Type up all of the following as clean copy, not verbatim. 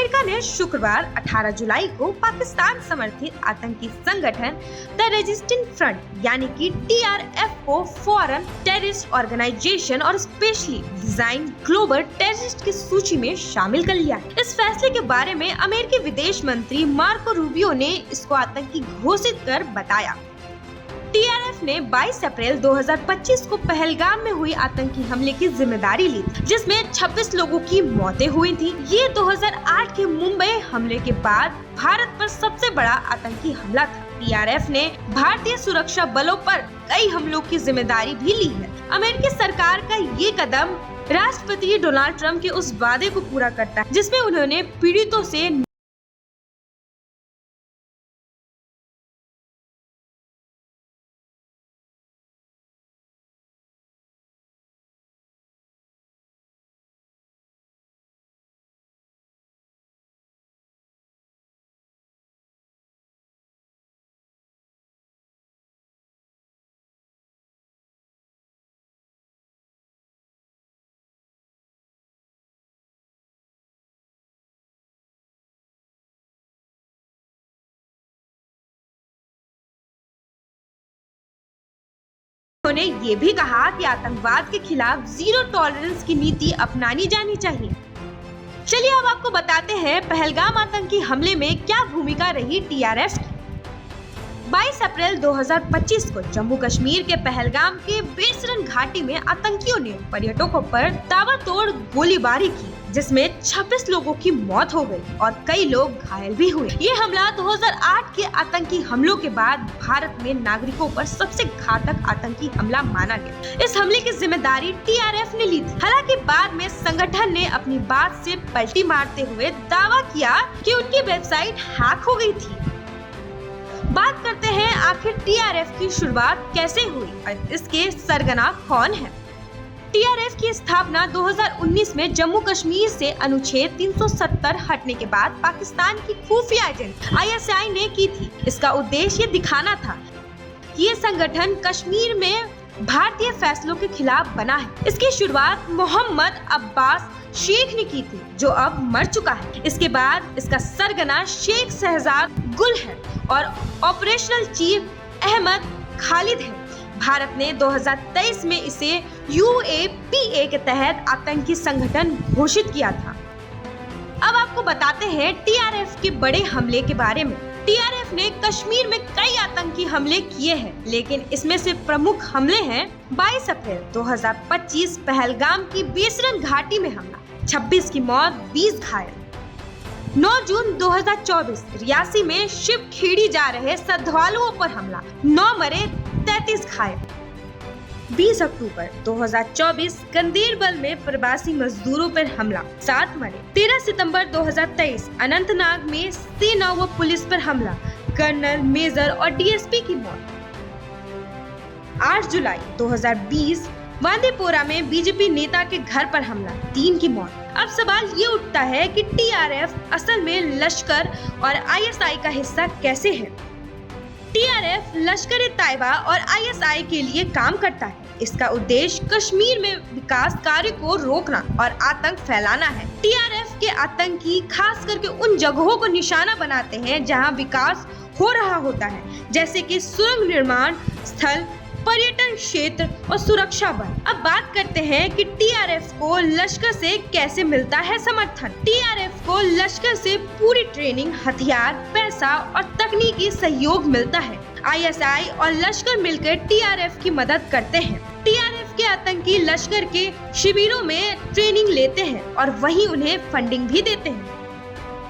America ने शुक्रवार 18 जुलाई को पाकिस्तान समर्थित आतंकी संगठन द रेजिस्टेंस फ्रंट यानी कि TRF को फॉरेन टेररिस्ट ऑर्गेनाइजेशन और स्पेशली डिजाइन ग्लोबल टेररिस्ट की सूची में शामिल कर लिया। इस फैसले के बारे में अमेरिकी विदेश मंत्री मार्को रूबियो ने इसको आतंकी घोषित कर बताया। TRF ने 22 अप्रैल 2025 को पहलगाम में हुई आतंकी हमले की जिम्मेदारी ली, जिसमें 26 लोगों की मौतें हुई थी। ये 2008 के मुंबई हमले के बाद भारत पर सबसे बड़ा आतंकी हमला था। TRF ने भारतीय सुरक्षा बलों पर कई हमलों की जिम्मेदारी भी ली है। अमेरिकी सरकार का ये कदम राष्ट्रपति डोनाल्ड ट्रंप के उस वादे को पूरा करता है जिसमें उन्होंने पीड़ितों से उन्होंने ये भी कहा कि आतंकवाद के खिलाफ जीरो टॉलरेंस की नीति अपनानी जानी चाहिए। चलिए अब आपको बताते हैं पहलगाम आतंकी हमले में क्या भूमिका रही TRF की। 22 अप्रैल 2025 को जम्मू कश्मीर के पहलगाम के बेसरन घाटी में आतंकियों ने पर्यटकों पर ताबड़तोड़ गोलीबारी की, जिसमें 26 लोगों की मौत हो गई और कई लोग घायल भी हुए। ये हमला 2008 के आतंकी हमलों के बाद भारत में नागरिकों पर सबसे घातक आतंकी हमला माना गया। इस हमले की जिम्मेदारी TRF ने ली थी। हालांकि बाद में संगठन ने अपनी बात से पलटी मारते हुए दावा किया कि उनकी वेबसाइट हैक हो गई थी। बात करते हैं आखिर TRF की शुरुआत कैसे हुई और इसके सरगना कौन है। TRF की स्थापना 2019 में जम्मू कश्मीर से अनुच्छेद 370 हटने के बाद पाकिस्तान की खुफिया एजेंसी ISI ने की थी। इसका उद्देश्य ये दिखाना था कि ये संगठन कश्मीर में भारतीय फैसलों के खिलाफ बना है। इसकी शुरुआत मोहम्मद अब्बास शेख ने की थी, जो अब मर चुका है। इसके बाद इसका सरगना शेख शहजाद गुल है और ऑपरेशनल चीफ अहमद खालिद है। भारत ने 2023 में इसे UAPA के तहत आतंकी संगठन घोषित किया था। अब आपको बताते हैं TRF के बड़े हमले के बारे में। TRF ने कश्मीर में कई आतंकी हमले किए हैं, लेकिन इसमें से प्रमुख हमले हैं 22 अप्रैल 2025 पहलगाम की बेसरन घाटी में हमला, 26 की मौत, 20 घायल। 9 जून 2024 रियासी में शिव खेड़ी जा रहे श्रद्धालुओं पर हमला, 9 मरे, 33 घायल। 20 अक्टूबर 2024 गंदेरबल में प्रवासी मजदूरों पर हमला, 7 मरे। 13 सितंबर 2023 अनंतनाग में सेना व पुलिस पर हमला, कर्नल, मेजर और DSP की मौत। 8 जुलाई 2020 वांदेपोरा में बीजेपी नेता के घर पर हमला, 3 की मौत। अब सवाल ये उठता है कि TRF असल में लश्कर और ISI का हिस्सा कैसे है। TRF लश्कर-ए-तैयबा और ISI के लिए काम करता है। इसका उद्देश्य कश्मीर में विकास कार्य को रोकना और आतंक फैलाना है। TRF के आतंकी खास करके उन जगहों को निशाना बनाते हैं जहां विकास हो रहा होता है, जैसे कि सुरंग निर्माण स्थल, पर्यटन क्षेत्र और सुरक्षा बल। अब बात करते हैं कि TRF को लश्कर से कैसे मिलता है समर्थन। TRF को लश्कर से पूरी ट्रेनिंग, हथियार, पैसा और तकनीकी सहयोग मिलता है। ISI और लश्कर मिलकर TRF की मदद करते हैं। TRF के आतंकी लश्कर के शिविरों में ट्रेनिंग लेते हैं और वहीं उन्हें फंडिंग भी देते हैं।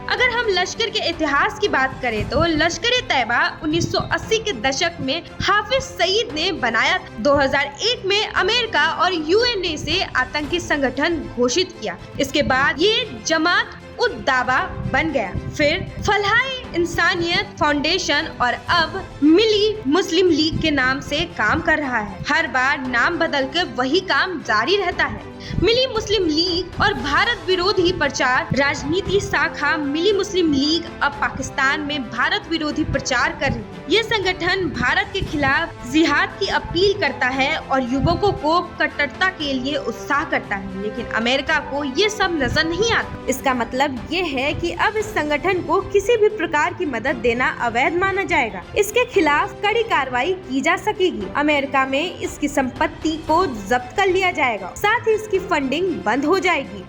अगर हम लश्कर के इतिहास की बात करें तो लश्कर-ए-तैयबा 1980 के दशक में हाफिज सईद ने बनाया था। 2001 में अमेरिका और UN ने इसे आतंकी संगठन घोषित किया। इसके बाद ये जमात उद दावा बन गया, फिर फलाह इंसानियत फाउंडेशन और अब मिली मुस्लिम लीग के नाम से काम कर रहा है। हर बार नाम बदलकर वही काम जारी रहता है। मिली मुस्लिम लीग और भारत विरोधी प्रचार राजनीति शाखा मिली मुस्लिम लीग अब पाकिस्तान में भारत विरोधी प्रचार कर रही है। ये संगठन भारत के खिलाफ जिहाद की अपील करता है और युवकों को कट्टरता के लिए उत्साह करता है, लेकिन अमेरिका को ये सब नजर नहीं आता। इसका मतलब ये है कि अब इस संगठन को किसी भी प्रकार की मदद देना अवैध माना जाएगा। इसके खिलाफ कड़ी कार्रवाई की जा सकेगी। अमेरिका में इसकी संपत्ति को जब्त कर लिया जाएगा, साथ ही इसकी फंडिंग बंद हो जाएगी।